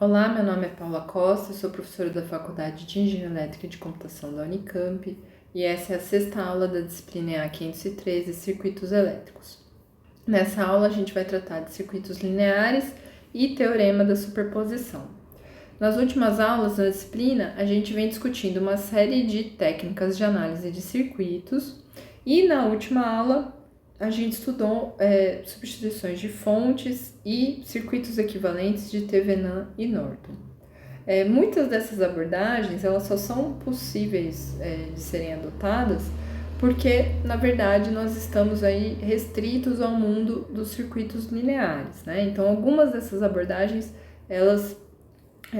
Olá, meu nome é Paula Costa, sou professora da Faculdade de Engenharia Elétrica e de Computação da Unicamp e essa é a sexta aula da disciplina EA 513, Circuitos Elétricos. Nessa aula a gente vai tratar de circuitos lineares e teorema da superposição. Nas últimas aulas da disciplina, a gente vem discutindo uma série de técnicas de análise de circuitos e na última aula a gente estudou substituições de fontes e circuitos equivalentes de Thevenin e Norton. Muitas dessas abordagens elas só são possíveis de serem adotadas porque, na verdade, nós estamos aí restritos ao mundo dos circuitos lineares, né? Então, algumas dessas abordagens, elas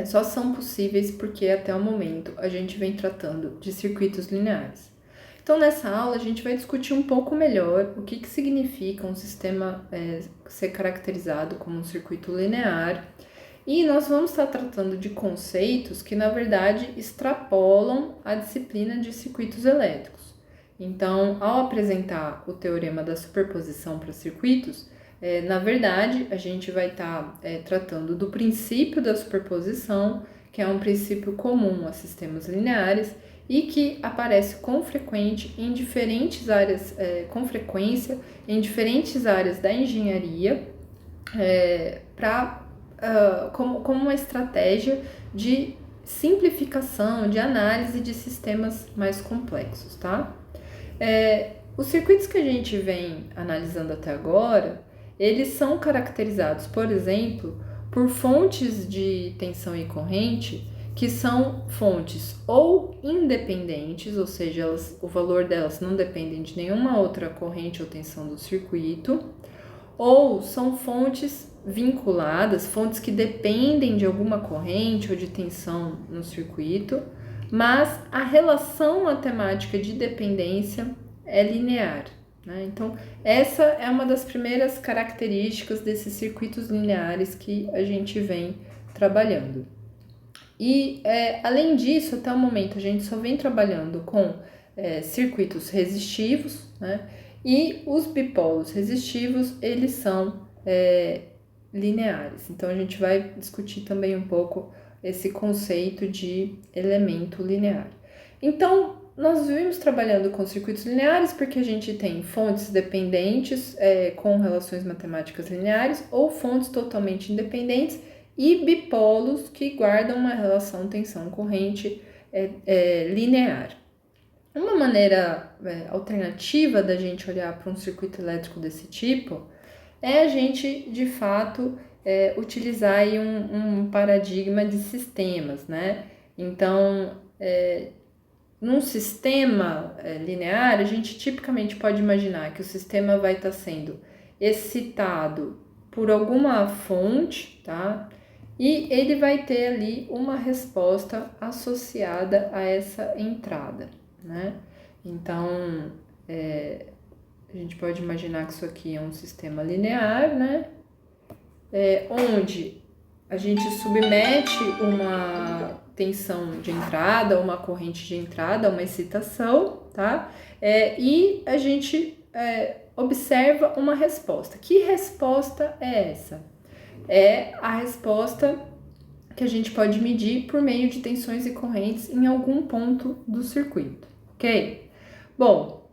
só são possíveis porque, até o momento, a gente vem tratando de circuitos lineares. Então, nessa aula, a gente vai discutir um pouco melhor o que significa um sistema ser caracterizado como um circuito linear. E nós vamos estar tratando de conceitos que, na verdade, extrapolam a disciplina de circuitos elétricos. Então, ao apresentar o teorema da superposição para circuitos, na verdade, a gente vai estar tratando do princípio da superposição, que é um princípio comum a sistemas lineares e que aparece com frequência em diferentes áreas da engenharia, como uma estratégia de simplificação, de análise de sistemas mais complexos, tá? Os circuitos que a gente vem analisando até agora, eles são caracterizados, por exemplo, por fontes de tensão e corrente que são fontes ou independentes, ou seja, o valor delas não depende de nenhuma outra corrente ou tensão do circuito, ou são fontes vinculadas, fontes que dependem de alguma corrente ou de tensão no circuito, mas a relação matemática de dependência é linear, né? Então, essa é uma das primeiras características desses circuitos lineares que a gente vem trabalhando. E, além disso, até o momento, a gente só vem trabalhando com circuitos resistivos, né? E os bipolos resistivos, eles são lineares. Então, a gente vai discutir também um pouco esse conceito de elemento linear. Então, nós vimos trabalhando com circuitos lineares porque a gente tem fontes dependentes com relações matemáticas lineares ou fontes totalmente independentes e bipolos que guardam uma relação tensão-corrente linear. Uma maneira alternativa da gente olhar para um circuito elétrico desse tipo é a gente, de fato, utilizar aí um paradigma de sistemas, né? Então, num sistema linear, a gente tipicamente pode imaginar que o sistema vai estar sendo excitado por alguma fonte, tá? E ele vai ter ali uma resposta associada a essa entrada, né? Então, a gente pode imaginar que isso aqui é um sistema linear, né? Onde a gente submete uma tensão de entrada, uma corrente de entrada, uma excitação, tá? E a gente observa uma resposta. Que resposta é essa? É a resposta que a gente pode medir por meio de tensões e correntes em algum ponto do circuito, ok? Bom,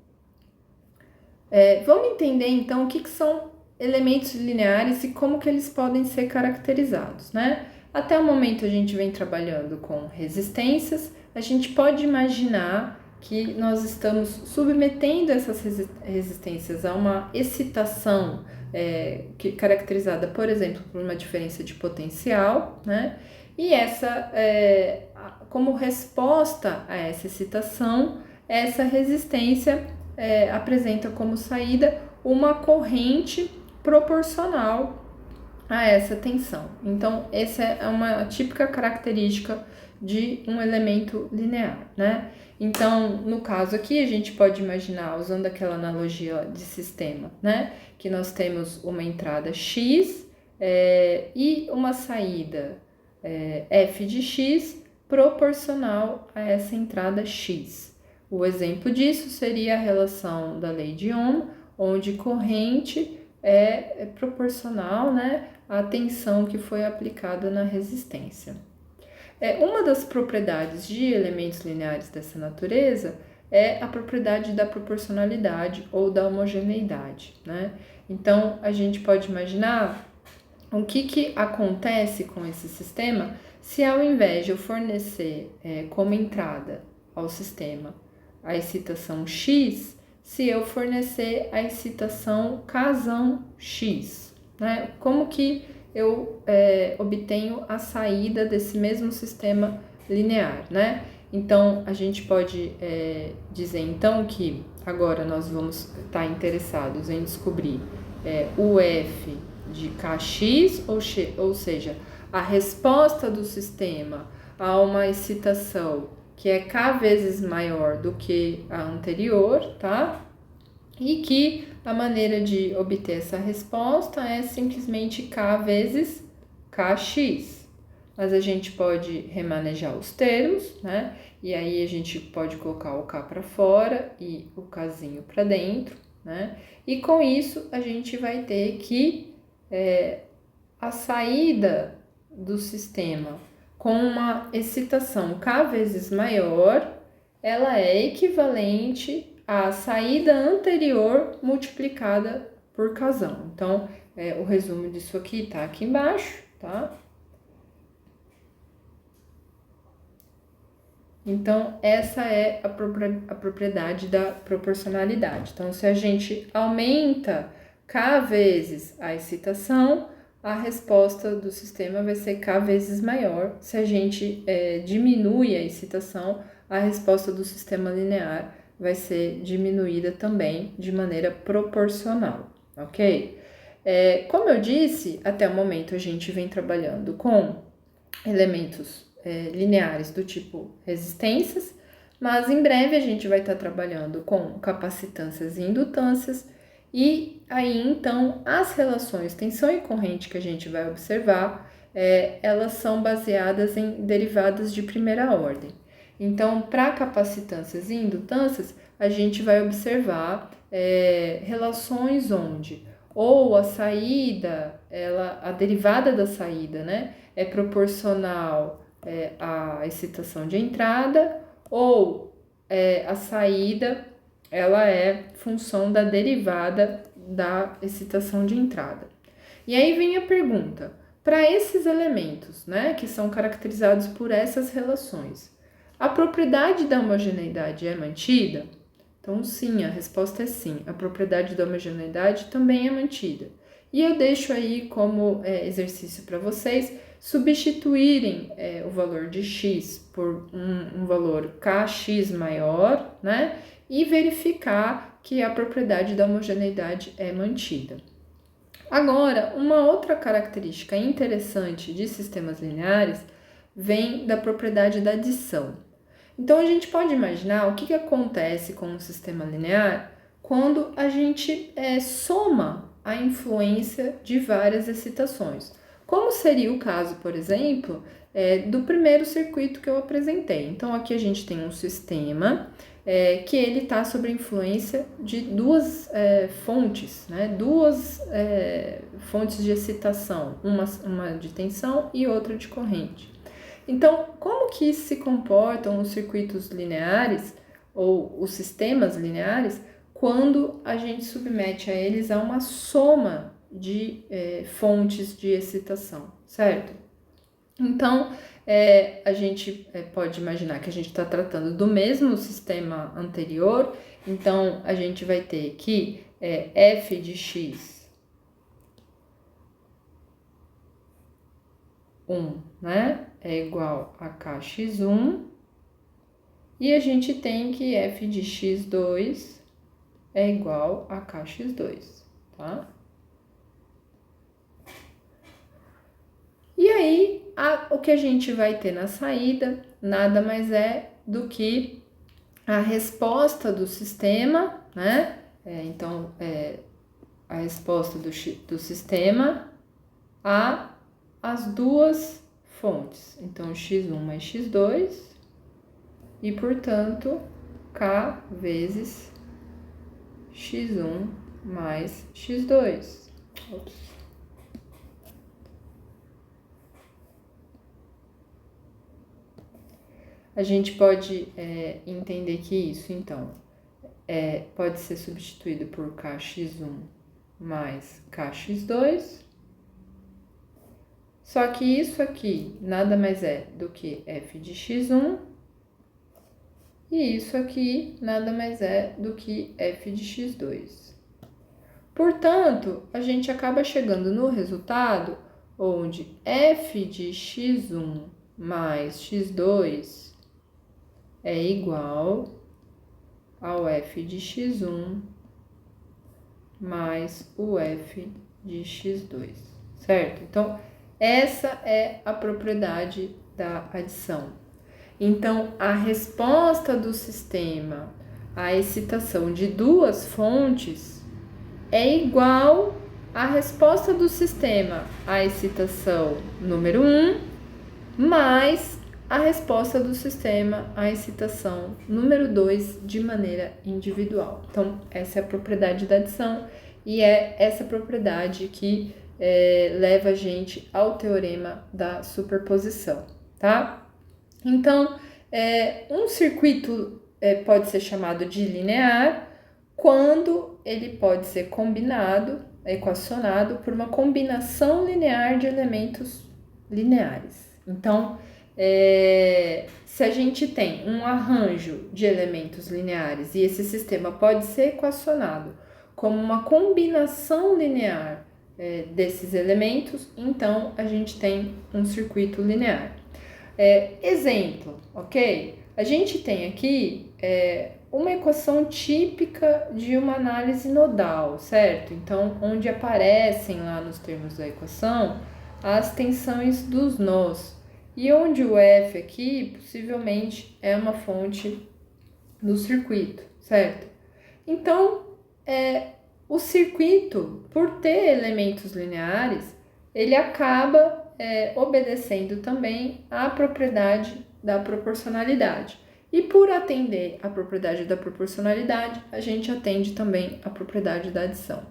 vamos entender então o que são elementos lineares e como que eles podem ser caracterizados, né? Até o momento a gente vem trabalhando com resistências, a gente pode imaginar que nós estamos submetendo essas resistências a uma excitação caracterizada, por exemplo, por uma diferença de potencial, né? E como resposta a essa excitação, essa resistência apresenta como saída uma corrente proporcional a essa tensão. Então, essa é uma típica característica de um elemento linear, né? Então, no caso aqui, a gente pode imaginar, usando aquela analogia de sistema, né? Que nós temos uma entrada X e uma saída f de x proporcional a essa entrada X. O exemplo disso seria a relação da lei de Ohm, onde corrente é proporcional, né, a tensão que foi aplicada na resistência. Uma das propriedades de elementos lineares dessa natureza é a propriedade da proporcionalidade ou da homogeneidade, né? Então, a gente pode imaginar o que acontece com esse sistema se, ao invés de eu fornecer como entrada ao sistema a excitação X, se eu fornecer a excitação casão X, né? Como que eu obtenho a saída desse mesmo sistema linear, né? Então, a gente pode dizer, então, que agora nós vamos estar interessados em descobrir o F de Kx, ou seja, a resposta do sistema a uma excitação que é K vezes maior do que a anterior, tá? E que a maneira de obter essa resposta é simplesmente K vezes Kx. Mas a gente pode remanejar os termos, né? E aí a gente pode colocar o K para fora e o Kzinho para dentro, né? E com isso a gente vai ter que a saída do sistema com uma excitação K vezes maior, ela é equivalente à saída anterior multiplicada por Kzão. Então, o resumo disso aqui tá aqui embaixo, tá? Então, essa é a propriedade da proporcionalidade. Então, se a gente aumenta K vezes a excitação, a resposta do sistema vai ser K vezes maior. Se a gente diminui a excitação, a resposta do sistema linear vai ser diminuída também de maneira proporcional, ok? Como eu disse, até o momento a gente vem trabalhando com elementos lineares do tipo resistências, mas em breve a gente vai estar trabalhando com capacitâncias e indutâncias, e aí então as relações tensão e corrente que a gente vai observar, elas são baseadas em derivadas de primeira ordem. Então, para capacitâncias e indutâncias, a gente vai observar relações onde ou a saída, a derivada da saída, né, é proporcional à excitação de entrada, ou a saída ela é função da derivada da excitação de entrada. E aí vem a pergunta, para esses elementos, né, que são caracterizados por essas relações, a propriedade da homogeneidade é mantida? Então, sim, a resposta é sim. A propriedade da homogeneidade também é mantida. E eu deixo aí como exercício para vocês substituírem o valor de x por um valor kx maior, né? E verificar que a propriedade da homogeneidade é mantida. Agora, uma outra característica interessante de sistemas lineares vem da propriedade da adição. Então, a gente pode imaginar o que acontece com um sistema linear quando a gente soma a influência de várias excitações. Como seria o caso, por exemplo, do primeiro circuito que eu apresentei. Então, aqui a gente tem um sistema que ele está sob a influência de duas fontes, né? Duas fontes de excitação, uma de tensão e outra de corrente. Então, como que se comportam os circuitos lineares ou os sistemas lineares quando a gente submete a eles a uma soma de fontes de excitação, certo? Então, a gente pode imaginar que a gente está tratando do mesmo sistema anterior, então a gente vai ter que f de x 1, né, é igual a kx1, e a gente tem que f de x2 é igual a kx2, tá? E aí, o que a gente vai ter na saída nada mais é do que a resposta do sistema, né? Então, a resposta do sistema as duas fontes. Então, x1 mais x2 e, portanto, k vezes x1 mais x2. Ops. a gente pode entender que isso, então, pode ser substituído por Kx1 mais Kx2. Só que isso aqui nada mais é do que f de x1 e isso aqui nada mais é do que f de x2. Portanto, a gente acaba chegando no resultado onde f de x1 mais x2 é igual ao f de x1 mais o f de x2, certo? Então, essa é a propriedade da adição. Então, a resposta do sistema à excitação de duas fontes é igual à resposta do sistema à excitação número 1 mais a resposta do sistema à excitação número 2 de maneira individual. Então, essa é a propriedade da adição e é essa propriedade que leva a gente ao teorema da superposição, tá? Então, um circuito pode ser chamado de linear quando ele pode ser combinado, equacionado por uma combinação linear de elementos lineares. Então, se a gente tem um arranjo de elementos lineares e esse sistema pode ser equacionado como uma combinação linear desses elementos, então a gente tem um circuito linear. Exemplo, ok? A gente tem aqui uma equação típica de uma análise nodal, certo? Então, onde aparecem lá nos termos da equação as tensões dos nós. E onde o F aqui possivelmente é uma fonte do circuito, certo? Então, o circuito, por ter elementos lineares, ele acaba obedecendo também à propriedade da proporcionalidade. E por atender à propriedade da proporcionalidade, a gente atende também à propriedade da adição.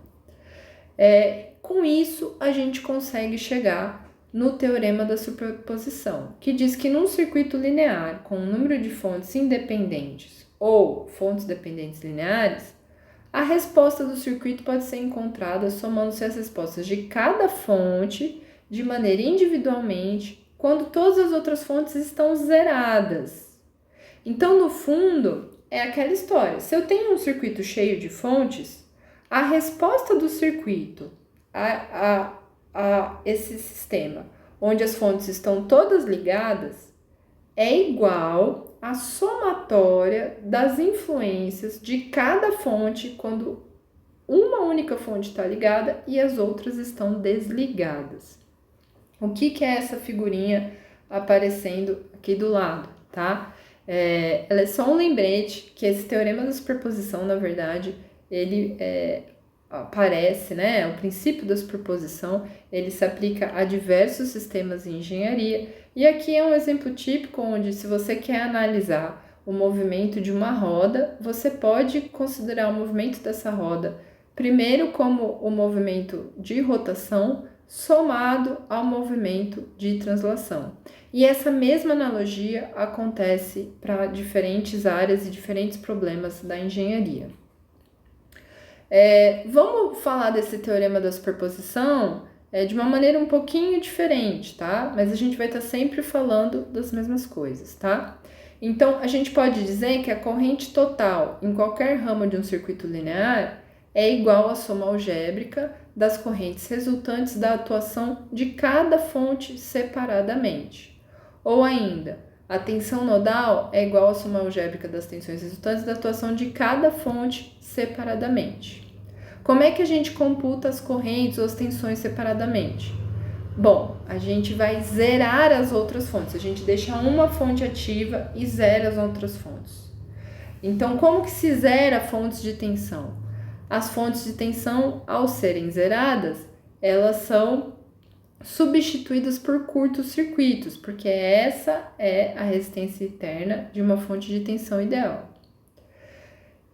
Com isso, a gente consegue chegar no teorema da superposição, que diz que num circuito linear com um número de fontes independentes ou fontes dependentes lineares, a resposta do circuito pode ser encontrada somando-se as respostas de cada fonte de maneira individualmente quando todas as outras fontes estão zeradas. Então, no fundo, é aquela história. Se eu tenho um circuito cheio de fontes, a resposta do circuito a esse sistema, onde as fontes estão todas ligadas, é igual à somatória das influências de cada fonte quando uma única fonte está ligada e as outras estão desligadas. O que é essa figurinha aparecendo aqui do lado, tá? Ela é só um lembrete que esse teorema da superposição, na verdade, ele aparece, né? O princípio da superposição, ele se aplica a diversos sistemas em engenharia. E aqui é um exemplo típico onde, se você quer analisar o movimento de uma roda, você pode considerar o movimento dessa roda primeiro como o movimento de rotação somado ao movimento de translação. E essa mesma analogia acontece para diferentes áreas e diferentes problemas da engenharia. Vamos falar desse teorema da superposição de uma maneira um pouquinho diferente, tá? Mas a gente vai estar sempre falando das mesmas coisas, tá? Então, a gente pode dizer que a corrente total em qualquer ramo de um circuito linear é igual à soma algébrica das correntes resultantes da atuação de cada fonte separadamente. Ou ainda, a tensão nodal é igual à soma algébrica das tensões resultantes da atuação de cada fonte separadamente. Como é que a gente computa as correntes ou as tensões separadamente? Bom, a gente vai zerar as outras fontes. A gente deixa uma fonte ativa e zera as outras fontes. Então, como que se zera fontes de tensão? As fontes de tensão, ao serem zeradas, elas são substituídas por curtos circuitos, porque essa é a resistência interna de uma fonte de tensão ideal.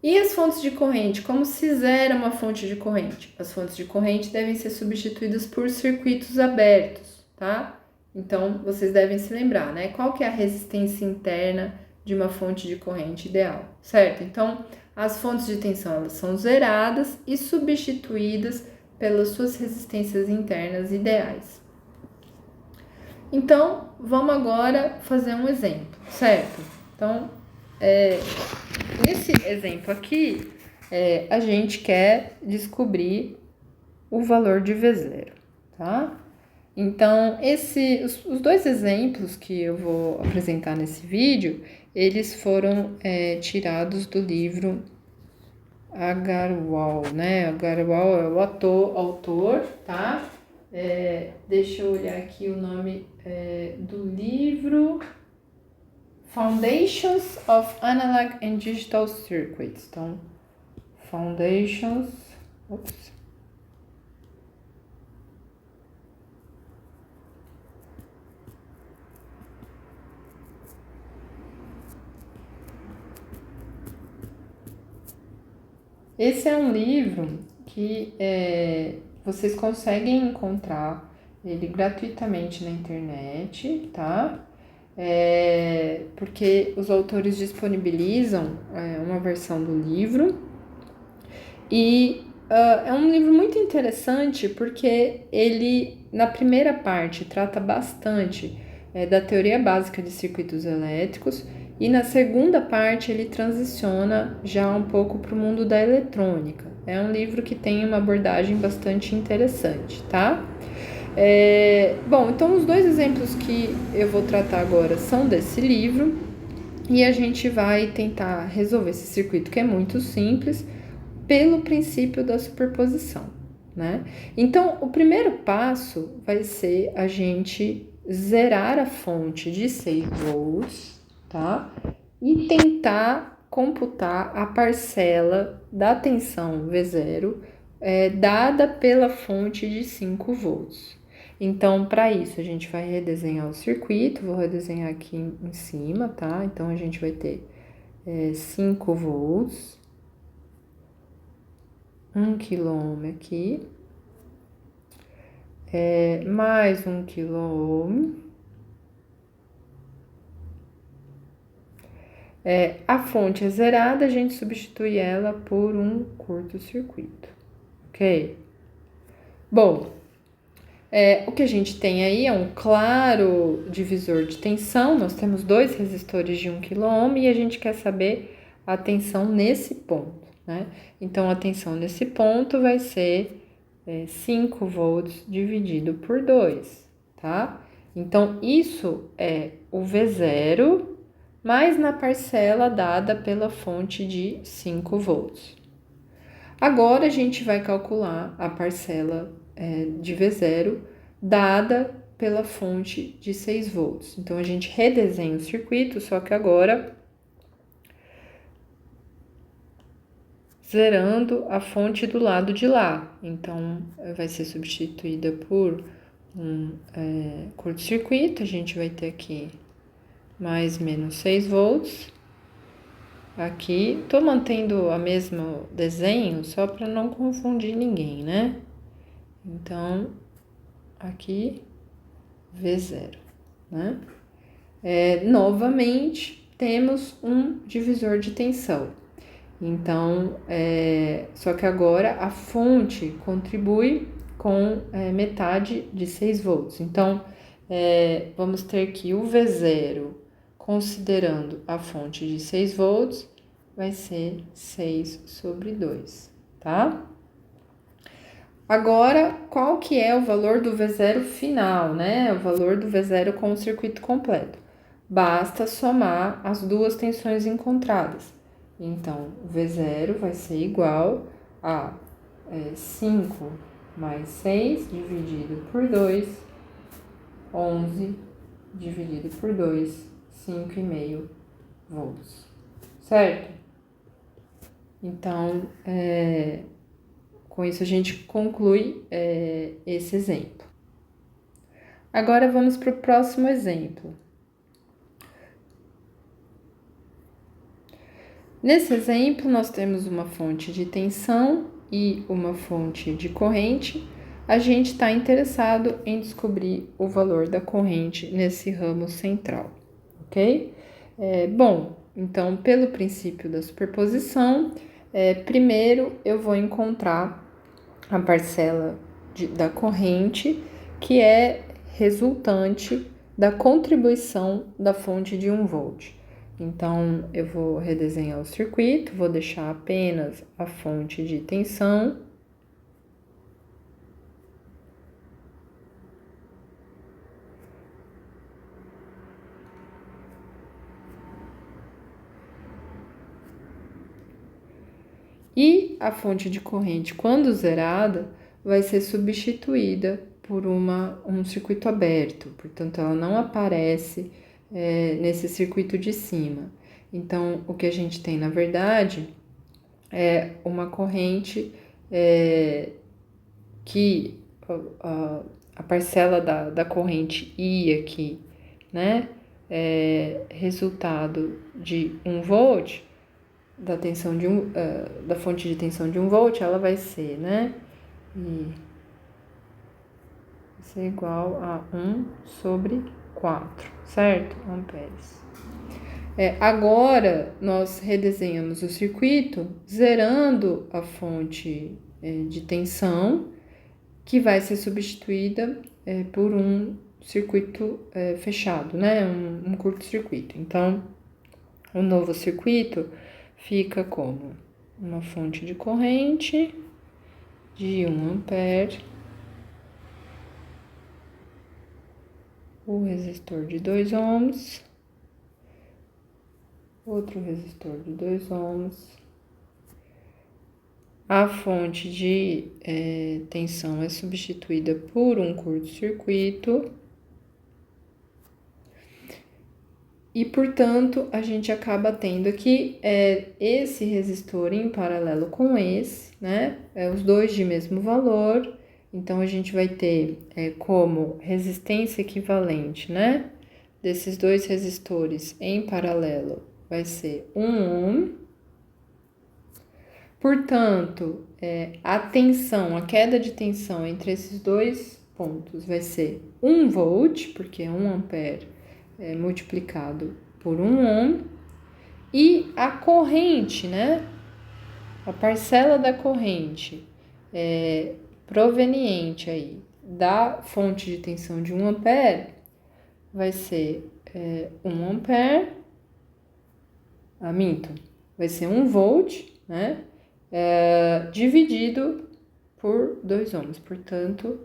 E as fontes de corrente? Como se zera uma fonte de corrente? As fontes de corrente devem ser substituídas por circuitos abertos, tá? Então, vocês devem se lembrar, né? Qual que é a resistência interna de uma fonte de corrente ideal, certo? Então, as fontes de tensão elas são zeradas e substituídas pelas suas resistências internas ideais. Então, vamos agora fazer um exemplo, certo? Então, nesse exemplo aqui, a gente quer descobrir o valor de V0, tá? Então, os dois exemplos que eu vou apresentar nesse vídeo, eles foram tirados do livro Agarwal, né? Agarwal é o autor, tá? Deixa eu olhar aqui o nome do livro. Foundations of Analog and Digital Circuits. Então, Foundations... Ops. Esse é um livro que vocês conseguem encontrar ele gratuitamente na internet, tá? Porque os autores disponibilizam uma versão do livro e é um livro muito interessante porque ele, na primeira parte, trata bastante da teoria básica de circuitos elétricos e na segunda parte ele transiciona já um pouco para o mundo da eletrônica. É um livro que tem uma abordagem bastante interessante, tá? Bom, então os dois exemplos que eu vou tratar agora são desse livro e a gente vai tentar resolver esse circuito que é muito simples pelo princípio da superposição, né? Então, o primeiro passo vai ser a gente zerar a fonte de 6 volts, tá? E tentar computar a parcela da tensão V0 dada pela fonte de 5 volts. Então, para isso, a gente vai redesenhar o circuito, vou redesenhar aqui em cima, tá? Então, a gente vai ter 5 volts, 1 quilôohm aqui, mais 1 quilôohm. A fonte é zerada, a gente substitui ela por um curto-circuito, ok? Bom, o que a gente tem aí é um claro divisor de tensão, nós temos 2 resistores de 1 quilôohm e a gente quer saber a tensão nesse ponto, né? Então, a tensão nesse ponto vai ser 5 volts dividido por 2, tá? Então, isso é o V0, mais na parcela dada pela fonte de 5 volts. Agora, a gente vai calcular a parcela de V0 dada pela fonte de 6 volts. Então, a gente redesenha o circuito, só que agora zerando a fonte do lado de lá. Então, vai ser substituída por um curto-circuito. A gente vai ter aqui mais menos 6 volts. Aqui, tô mantendo o mesmo desenho só para não confundir ninguém, né? Então, aqui, V0, né? Novamente, temos um divisor de tensão. Então, só que agora a fonte contribui com metade de 6 volts. Então, vamos ter que o V0, considerando a fonte de 6 volts, vai ser 6 sobre 2, tá? Agora, qual que é o valor do V0 final, né? O valor do V0 com o circuito completo. Basta somar as duas tensões encontradas. Então, o V0 vai ser igual a 5 mais 6 dividido por 2, 11 dividido por 2, 5,5 volts, certo? Então, com isso a gente conclui esse exemplo. Agora vamos para o próximo exemplo. Nesse exemplo, nós temos uma fonte de tensão e uma fonte de corrente. A gente está interessado em descobrir o valor da corrente nesse ramo central, ok? Bom, então, pelo princípio da superposição, primeiro eu vou encontrar a parcela da corrente que é resultante da contribuição da fonte de 1 volt. Então, eu vou redesenhar o circuito, vou deixar apenas a fonte de tensão. E a fonte de corrente, quando zerada, vai ser substituída por um circuito aberto, portanto, ela não aparece nesse circuito de cima. Então, o que a gente tem, na verdade, é uma corrente que a parcela da corrente I aqui, né, resultado de 1 volt, da tensão da fonte de tensão de 1 volt, ela vai ser, né, vai ser igual a 1/4, certo? Amperes. Agora, nós redesenhamos o circuito, zerando a fonte de tensão, que vai ser substituída por um circuito fechado, né? Um curto-circuito. Então, o novo circuito fica como uma fonte de corrente de 1 ampere, o resistor de 2 ohms, outro resistor de 2 ohms. A fonte de tensão é substituída por um curto-circuito. E, portanto, a gente acaba tendo aqui esse resistor em paralelo com esse, né? Os dois de mesmo valor. Então, a gente vai ter como resistência equivalente, né? Desses dois resistores em paralelo, vai ser 1 ohm. Portanto, a tensão, a queda de tensão entre esses dois pontos vai ser 1 volt, porque é 1 ampere multiplicado por 1 ohm. E a corrente, né? A parcela da corrente proveniente aí da fonte de tensão de 1 ampere vai ser 1 ampere, vai ser 1 volt, né? Dividido por 2 ohms, portanto,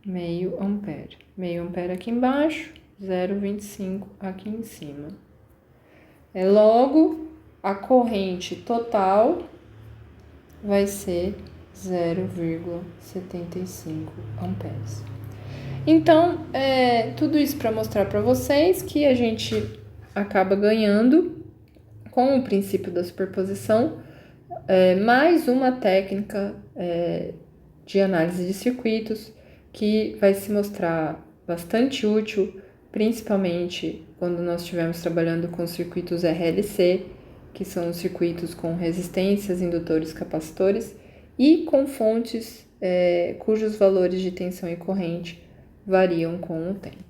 meio ampere. Meio ampere aqui embaixo, 0,25 aqui em cima. Logo, a corrente total vai ser 0,75 amperes. Então, tudo isso para mostrar para vocês que a gente acaba ganhando com o princípio da superposição mais uma técnica de análise de circuitos que vai se mostrar bastante útil, principalmente quando nós estivermos trabalhando com circuitos RLC, que são os circuitos com resistências, indutores, capacitores, e com fontes cujos valores de tensão e corrente variam com o tempo.